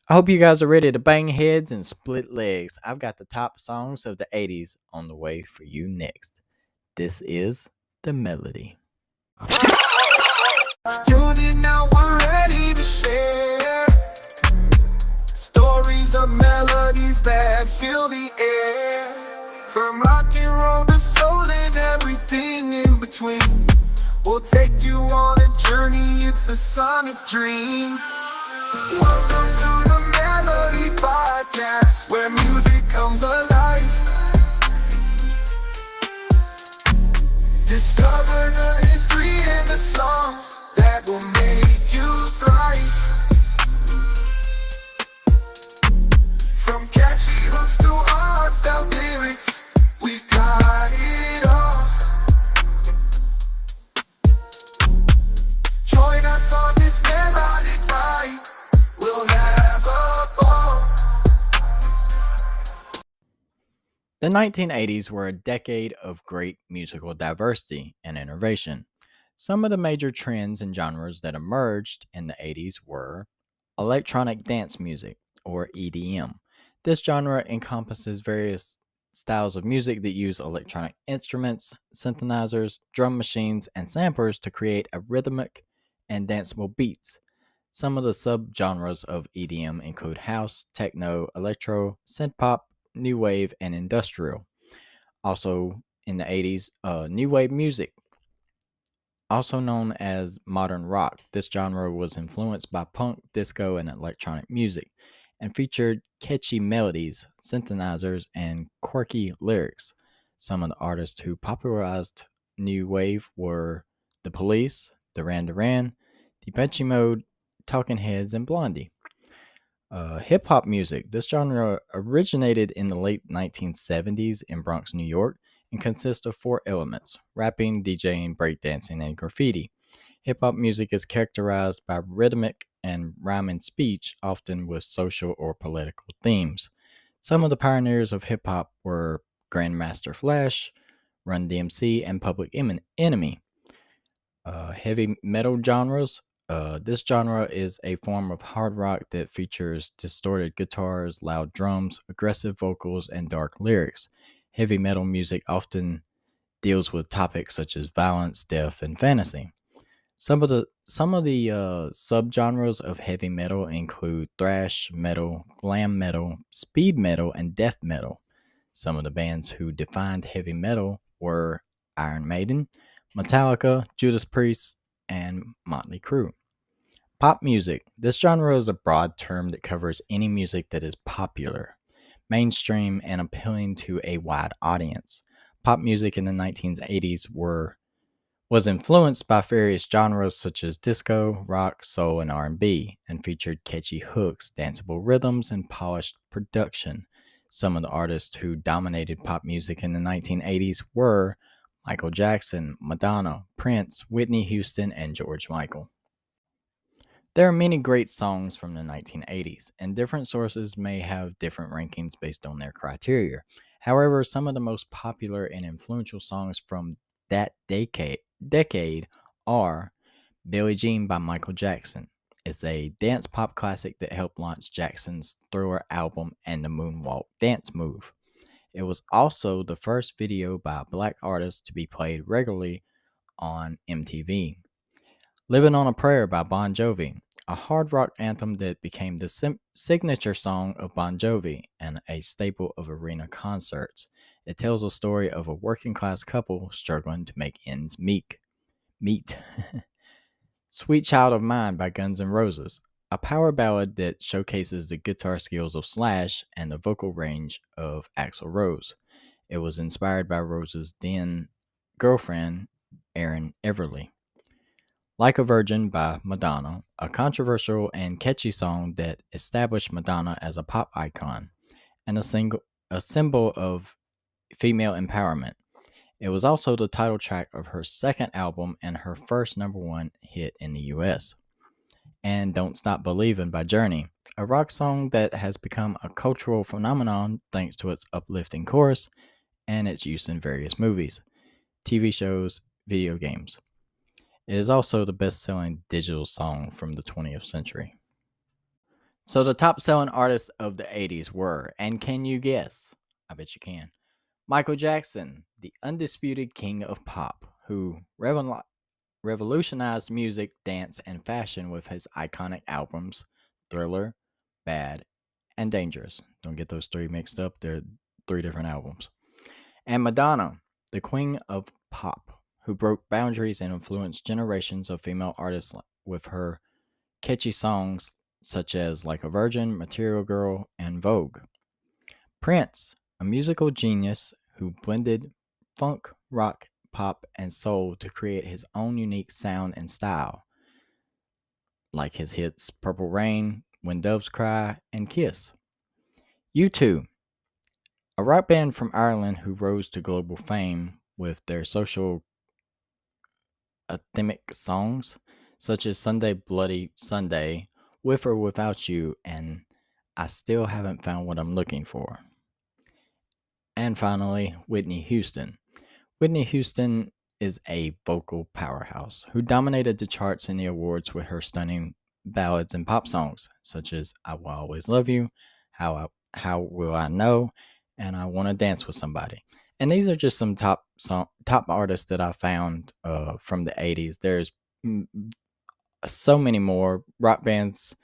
I hope you guys are ready to bang heads and split legs. I've got the top songs of the 80s on the way for you next. This is the Melody. Tuning now, we're ready to share stories of melodies that fill the air. From rock and roll to soul and everything in between. We'll take you on a journey, it's a sonic dream. Welcome to the Melody Podcast, where music comes alive. Discover the history and the songs that will make you thrive. From catchy hooks to heartfelt lyrics, we've got it all. Join us on this melodic ride, we'll have a ball. The 1980s were a decade of great musical diversity and innovation. Some of the major trends and genres that emerged in the 80s were electronic dance music, or EDM. This genre encompasses various styles of music that use electronic instruments, synthesizers, drum machines, and samplers to create a rhythmic and danceable beats. Some of the subgenres of EDM include house, techno, electro, synth-pop, new wave, and industrial. Also in the 80s, new wave music, also known as modern rock. This genre was influenced by punk, disco, and electronic music, and featured catchy melodies, synthesizers, and quirky lyrics. Some of the artists who popularized new wave were The Police, Duran Duran, Depeche Mode, Talking Heads, and Blondie. Hip hop music. This genre originated in the late 1970s in Bronx, New York, and consists of four elements: rapping, DJing, breakdancing, and graffiti. Hip hop music is characterized by rhythmic and rhyming speech, often with social or political themes. Some of the pioneers of hip hop were Grandmaster Flash, Run DMC, and Public Enemy. Heavy metal genres. This genre is a form of hard rock that features distorted guitars, loud drums, aggressive vocals, and dark lyrics. Heavy metal music often deals with topics such as violence, death, and fantasy. Some of the subgenres of heavy metal include thrash metal, glam metal, speed metal, and death metal. Some of the bands who defined heavy metal were Iron Maiden, Metallica, Judas Priest, and Motley Crue. Pop music. This genre is a broad term that covers any music that is popular, mainstream, and appealing to a wide audience. Pop music in the 1980s was influenced by various genres such as disco, rock, soul, and R&B, and featured catchy hooks, danceable rhythms, and polished production. Some of the artists who dominated pop music in the 1980s were Michael Jackson, Madonna, Prince, Whitney Houston, and George Michael. There are many great songs from the 1980s, and different sources may have different rankings based on their criteria. However, some of the most popular and influential songs from that decade are Billie Jean by Michael Jackson. It's a dance pop classic that helped launch Jackson's Thriller album and the Moonwalk dance move. It was also the first video by a black artist to be played regularly on MTV. Living on a Prayer by Bon Jovi, a hard rock anthem that became the signature song of Bon Jovi and a staple of arena concerts. It tells a story of a working class couple struggling to make ends meet. Sweet Child of Mine by Guns N' Roses, a power ballad that showcases the guitar skills of Slash and the vocal range of Axl Rose. It was inspired by Rose's then girlfriend, Erin Everly. Like a Virgin by Madonna, a controversial and catchy song that established Madonna as a pop icon and a symbol of female empowerment. It was also the title track of her second album and her first number one hit in the US. And Don't Stop Believin' by Journey, a rock song that has become a cultural phenomenon thanks to its uplifting chorus and its use in various movies, TV shows, video games. It is also the best-selling digital song from the 20th century. So the top selling artists of the 80s were, and can you guess? I bet you can. Michael Jackson, the undisputed king of pop, who revolutionized music, dance, and fashion with his iconic albums Thriller, Bad, and Dangerous. Don't get those three mixed up, they're three different albums. And Madonna, the queen of pop, who broke boundaries and influenced generations of female artists with her catchy songs such as Like a Virgin, Material Girl, and Vogue. Prince, a musical genius who blended funk, rock, pop, and soul to create his own unique sound and style, like his hits Purple Rain, When Doves Cry, and Kiss. U2, a rock band from Ireland who rose to global fame with their social anthemic songs such as Sunday Bloody Sunday, With or Without You, and I Still Haven't Found What I'm Looking For. And finally, Whitney Houston. Whitney Houston is a vocal powerhouse who dominated the charts and the awards with her stunning ballads and pop songs such as I Will Always Love You, How Will I Know, and I Want to Dance with Somebody. And these are just some top artists that I found from the 80s. There's so many more rock bands,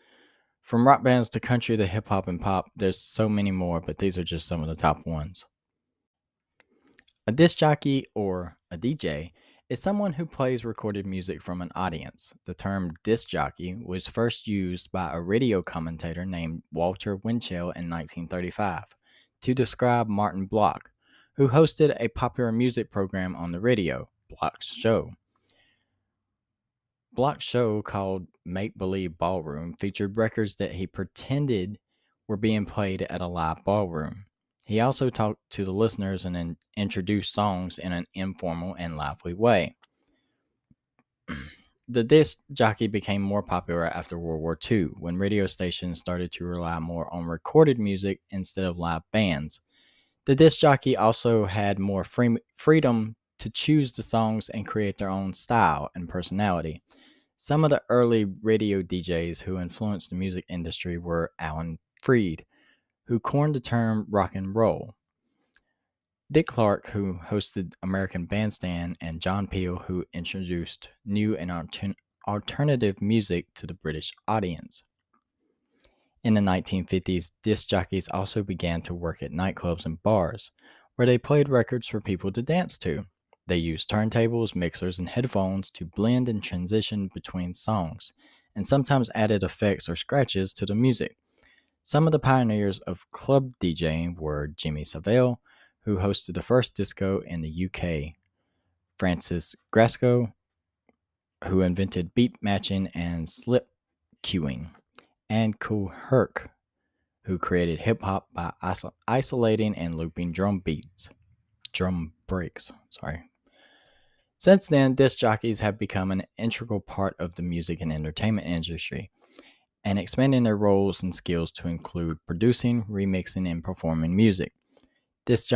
from rock bands to country to hip hop and pop. There's so many more, but these are just some of the top ones. A disc jockey, or a DJ, is someone who plays recorded music from an audience. The term disc jockey was first used by a radio commentator named Walter Winchell in 1935 to describe Martin Block, who hosted a popular music program on the radio, Block's Show. Block's show, called Make Believe Ballroom, featured records that he pretended were being played at a live ballroom. He also talked to the listeners and introduced songs in an informal and lively way. The disc jockey became more popular after World War II, when radio stations started to rely more on recorded music instead of live bands. The disc jockey also had more freedom to choose the songs and create their own style and personality. Some of the early radio DJs who influenced the music industry were Alan Freed, who coined the term rock and roll, Dick Clark, who hosted American Bandstand, and John Peel, who introduced new and alternative music to the British audience. In the 1950s, disc jockeys also began to work at nightclubs and bars, where they played records for people to dance to. They used turntables, mixers, and headphones to blend and transition between songs, and sometimes added effects or scratches to the music. Some of the pioneers of club DJing were Jimmy Savile, who hosted the first disco in the UK, Francis Grasco, who invented beat matching and slip cueing, and Kool Herc, who created hip hop by isolating and looping drum breaks. Since then, disc jockeys have become an integral part of the music and entertainment industry, and expanding their roles and skills to include producing, remixing, and performing music. Disc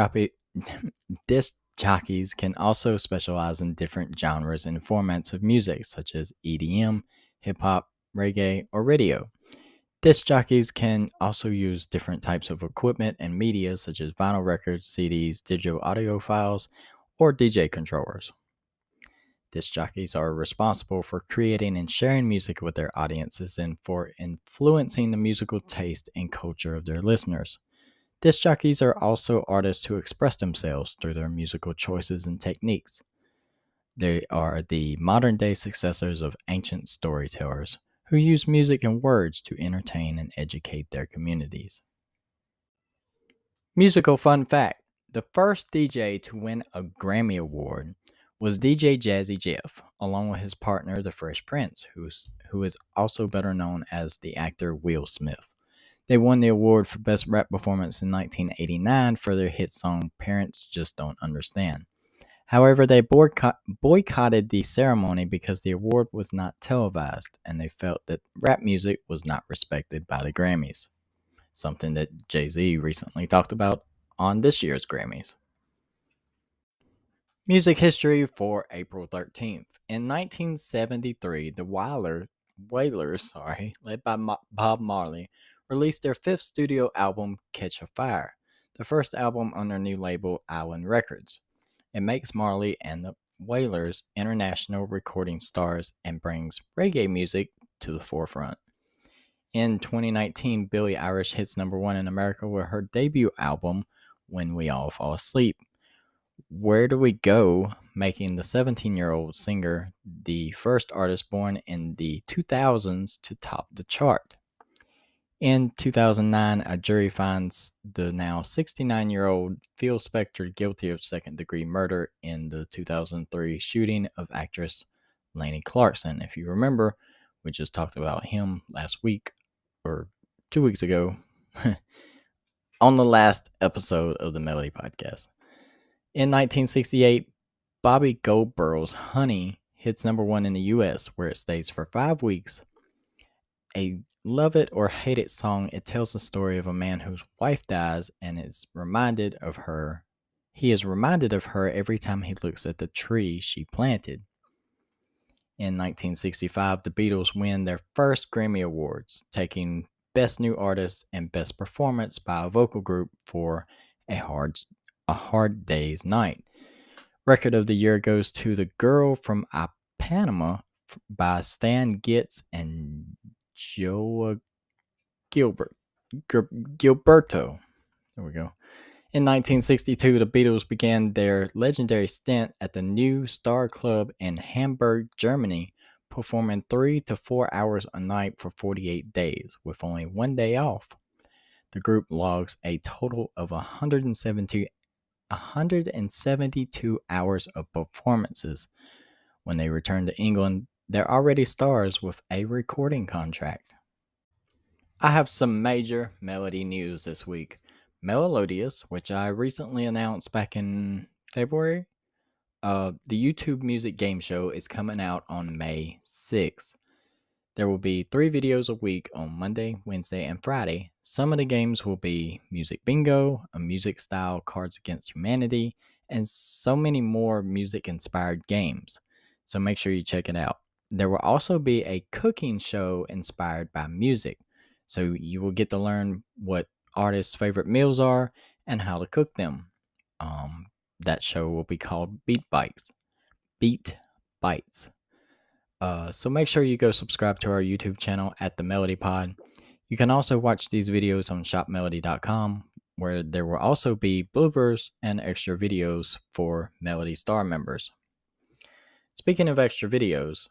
jockeys can also specialize in different genres and formats of music, such as EDM, hip hop, reggae, or radio. Disc jockeys can also use different types of equipment and media, such as vinyl records, CDs, digital audio files, or DJ controllers. Disc jockeys are responsible for creating and sharing music with their audiences and for influencing the musical taste and culture of their listeners. Disc jockeys are also artists who express themselves through their musical choices and techniques. They are the modern day successors of ancient storytellers who use music and words to entertain and educate their communities. Musical fun fact: the first DJ to win a Grammy Award was DJ Jazzy Jeff, along with his partner, the Fresh Prince, who is also better known as the actor Will Smith. They won the award for Best Rap Performance in 1989 for their hit song Parents Just Don't Understand. However, they boycotted the ceremony because the award was not televised, and they felt that rap music was not respected by the Grammys, something that Jay-Z recently talked about on this year's Grammys. Music history for April 13th. In 1973, the Wailers, led by Bob Marley, released their fifth studio album, Catch a Fire, the first album on their new label, Island Records. It makes Marley and the Wailers international recording stars and brings reggae music to the forefront. In 2019, Billie Eilish hits number one in America with her debut album, When We All Fall Asleep. Where Do We Go, making the 17-year-old singer the first artist born in the 2000s to top the chart. In 2009, a jury finds the now 69-year-old Phil Spector guilty of second-degree murder in the 2003 shooting of actress Lainey Clarkson. If you remember, we just talked about him last week, or 2 weeks ago, on the last episode of the Melody Podcast. In 1968, Bobby Goldborough's Honey hits number one in the US, where it stays for 5 weeks. A love it or hate it song, it tells the story of a man whose wife dies and is reminded of her. He is reminded of her every time he looks at the tree she planted. In 1965, the Beatles win their first Grammy Awards, taking Best New Artist and Best Performance by a vocal group for A Hard Day's Night. Record of the year goes to The Girl from Ipanema by Stan Getz and Joa Gilberto. There we go. In 1962, the Beatles began their legendary stint at the New Star Club in Hamburg, Germany, performing 3 to 4 hours a night for 48 days, with only 1 day off. The group logs a total of 172 hours of performances. When they return to England, they're already stars with a recording contract. I have some major Melody news this week. Melodious, which I recently announced back in February, the YouTube music game show is coming out on May 6th. There will be 3 videos a week on Monday, Wednesday, and Friday. Some of the games will be Music Bingo, a music style Cards Against Humanity, and so many more music-inspired games. So make sure you check it out. There will also be a cooking show inspired by music. So you will get to learn what artists' favorite meals are and how to cook them. That show will be called Beat Bites. So make sure you go subscribe to our YouTube channel at The Melody Pod. You can also watch these videos on shopmelody.com, where there will also be bloopers and extra videos for Melody Star members. Speaking of extra videos,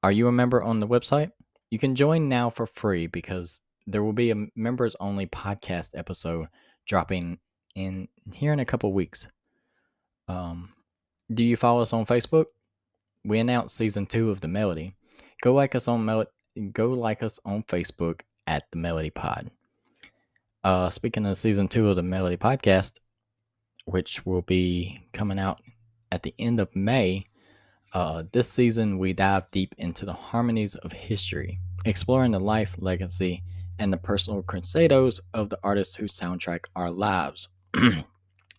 are you a member on the website? You can join now for free because there will be a members-only podcast episode dropping in here in a couple weeks. Do you follow us on Facebook? We announced season 2 of The Melody. Go like us on Facebook at The Melody Pod. Speaking of season 2 of The Melody Podcast, which will be coming out at the end of May, this season we dive deep into the harmonies of history, exploring the life, legacy, and the personal crusados of the artists who soundtrack our lives.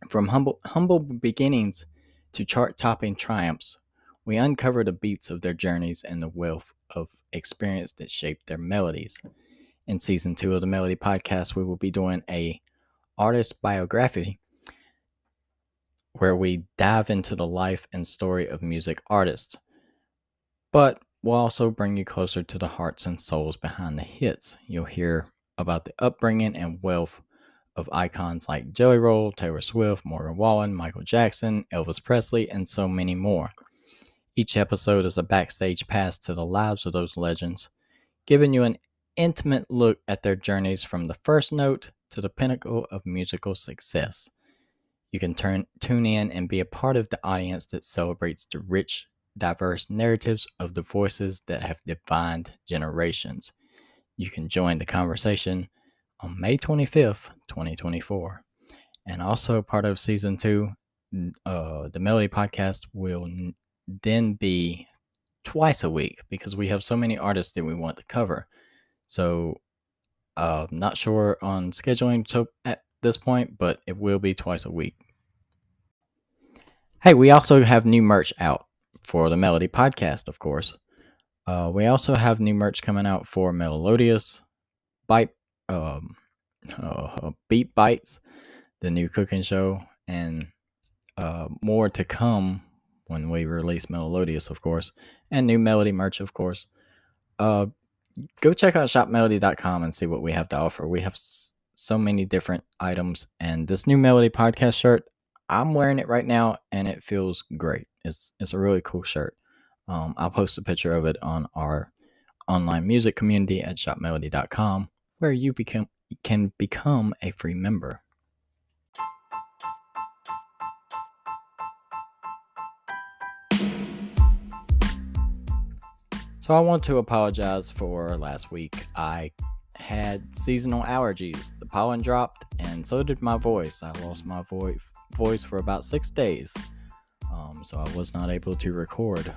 From humble beginnings to chart-topping triumphs, we uncover the beats of their journeys and the wealth of experience that shaped their melodies. In season 2 of the Melody Podcast, we will be doing a artist biography where we dive into the life and story of music artists. But we'll also bring you closer to the hearts and souls behind the hits. You'll hear about the upbringing and wealth of icons like Jelly Roll, Taylor Swift, Morgan Wallen, Michael Jackson, Elvis Presley, and so many more. Each episode is a backstage pass to the lives of those legends, giving you an intimate look at their journeys from the first note to the pinnacle of musical success. You can tune in and be a part of the audience that celebrates the rich, diverse narratives of the voices that have defined generations. You can join the conversation on May 25th, 2024. And also part of season 2, the Melody Podcast will then be twice a week because we have so many artists that we want to cover. So not sure on scheduling at this point, but it will be twice a week. Hey, we also have new merch out for the Melody Podcast, of course. We also have new merch coming out for Melodious, um, Beat Bites, the new cooking show, and more to come when we release Melodious, of course, and new Melody merch, of course. Uh, Go check out shopmelody.com and see what we have to offer. We have so many different items, and this new Melody podcast shirt, I'm wearing it right now, and it feels great. It's a really cool shirt. I'll post a picture of it on our online music community at shopmelody.com, where you can become a free member. So I want to apologize for last week. I had seasonal allergies. The pollen dropped, and so did my voice. I lost my voice for about 6 days, so I was not able to record.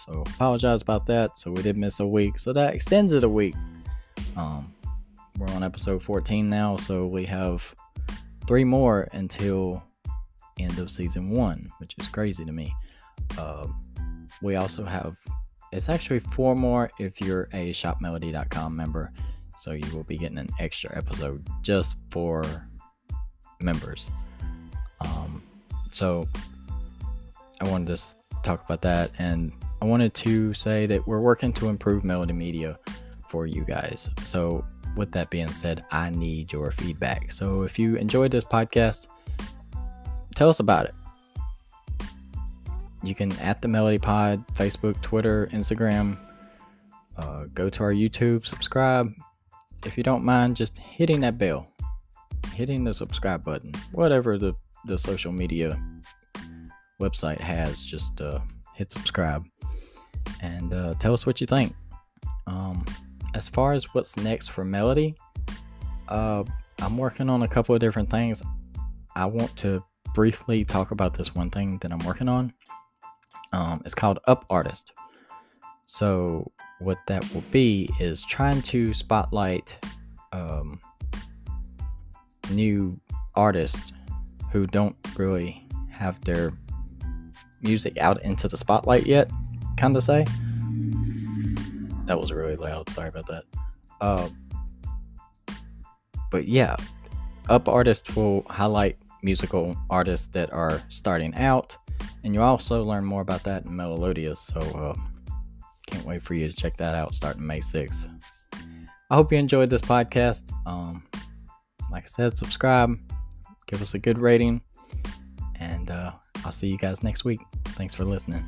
So apologize about that. So we did miss a week. So that extends it a week. We're on episode 14 now, so we have 3 more until end of season 1, which is crazy to me. We also have, it's actually 4 more if you're a shopmelody.com member, so you will be getting an extra episode just for members. So I wanted to talk about that, and I wanted to say that we're working to improve Melodi Media for you guys. So with that being said, I need your feedback. So if you enjoyed this podcast, tell us about it. You can @ the Melody Pod, Facebook, Twitter, Instagram. Go to our YouTube, subscribe. If you don't mind, just hitting that bell, hitting the subscribe button, whatever the social media website has, just hit subscribe and tell us what you think. As far as what's next for Melody, I'm working on a couple of different things. I want to briefly talk about this one thing that I'm working on. It's called Up Artist. So what that will be is trying to spotlight new artists who don't really have their music out into the spotlight yet, kind of say. That was really loud, sorry about that. But yeah, Up Artist will highlight musical artists that are starting out, and you'll also learn more about that in Melodious, so can't wait for you to check that out starting May 6th. I hope you enjoyed this podcast. Like I said, subscribe, give us a good rating, and I'll see you guys next week. Thanks for listening.